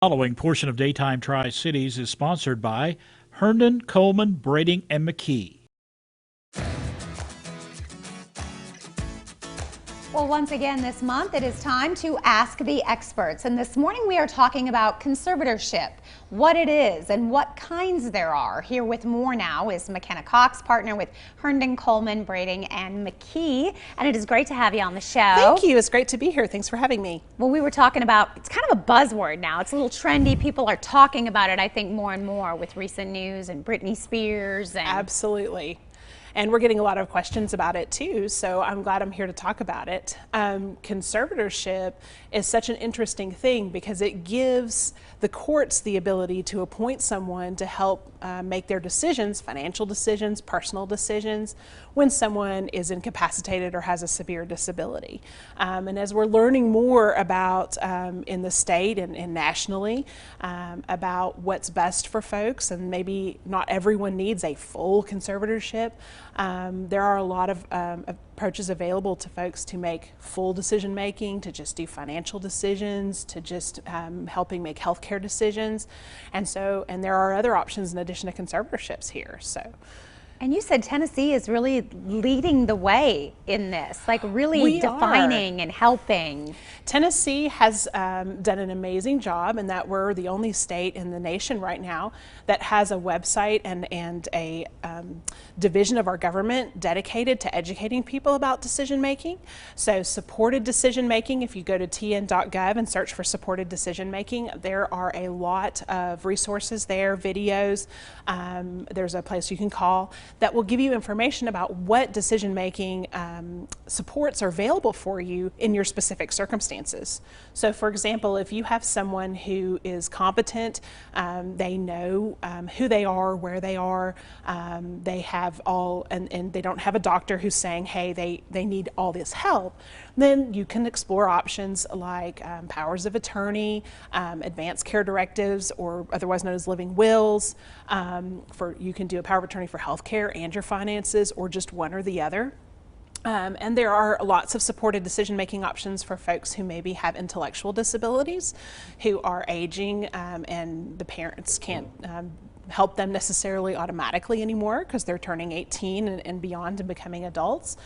Following portion of Daytime Tri-Cities is sponsored by Herndon, Coleman, Braiding, and McKee. Well, once again this month it is time to Ask the Experts, and this morning we are talking about conservatorship, what it is and what kinds there are. Here with more now is McKenna Cox, partner with Herndon, Coleman, Braiding, and McKee, and it is great to have you on the show. Thank you. It's great to be here. Thanks for having me. Well, we were talking about, it's kind of a buzzword now. It's a little trendy. People are talking about it, I think, more and more with recent news and Britney Spears. And Absolutely. And we're getting a lot of questions about it too, so I'm glad I'm here to talk about it. Conservatorship is such an interesting thing because it gives the courts the ability to appoint someone to help make their decisions, financial decisions, personal decisions, when someone is incapacitated or has a severe disability. And as we're learning more about in the state and nationally about what's best for folks, and maybe not everyone needs a full conservatorship, there are a lot of approaches available to folks to make full decision making, to just do financial decisions, to just helping make healthcare decisions, and there are other options in addition to conservatorships here. And you said Tennessee is really leading the way in this, like really defining and helping. Tennessee has done an amazing job in that we're the only state in the nation right now that has a website and a division of our government dedicated to educating people about decision making. So supported decision making, if you go to tn.gov and search for supported decision making, there are a lot of resources there, videos. There's a place you can call that will give you information about what decision-making supports are available for you in your specific circumstances. So for example, if you have someone who is competent, they know who they are, where they are, they have all, and they don't have a doctor who's saying, hey, they need all this help, then you can explore options like powers of attorney, advanced care directives, or otherwise known as living wills. You can do a power of attorney for healthcare and your finances, or just one or the other. And there are lots of supported decision-making options for folks who maybe have intellectual disabilities, who are aging, and the parents can't help them necessarily automatically anymore because they're turning 18 and beyond and becoming adults.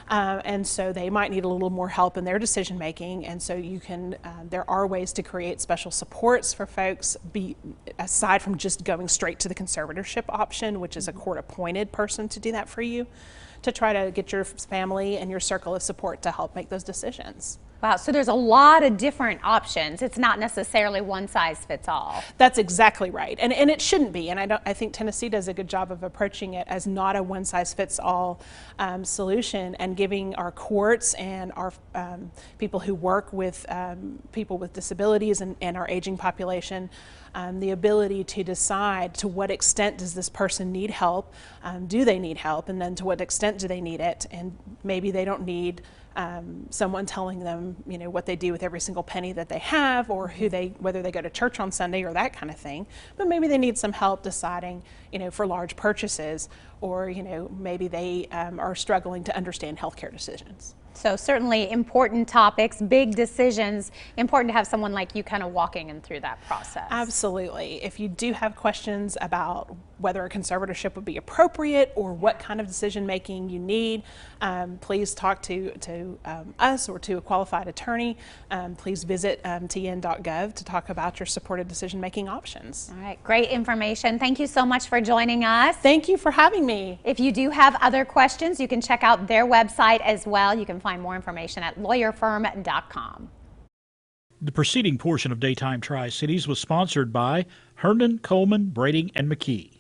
And so they might need a little more help in their decision making, and so you can, there are ways to create special supports for folks aside from just going straight to the conservatorship option, which is a court appointed person to do that for you, to try to get your family and your circle of support to help make those decisions. Wow, so there's a lot of different options. It's not necessarily one size fits all. That's exactly right, and it shouldn't be. And I think Tennessee does a good job of approaching it as not a one size fits all solution, and giving our courts and our people who work with people with disabilities and our aging population the ability to decide to what extent does this person need help, do they need help, and then to what extent do they need it, and maybe they don't need someone telling them, you know, what they do with every single penny that they have, or whether they go to church on Sunday or that kind of thing. But maybe they need some help deciding, you know, for large purchases, or, you know, maybe they are struggling to understand healthcare decisions. So certainly important topics, big decisions, important to have someone like you kind of walking them through that process. Absolutely. If you do have questions about whether a conservatorship would be appropriate or what kind of decision making you need, please talk to us or to a qualified attorney. Please visit tn.gov to talk about your supported decision making options. All right, great information. Thank you so much for joining us. Thank you for having me. If you do have other questions, you can check out their website as well. You can find more information at lawyerfirm.com. The preceding portion of Daytime Tri-Cities was sponsored by Herndon, Coleman, Braiding, and McKee.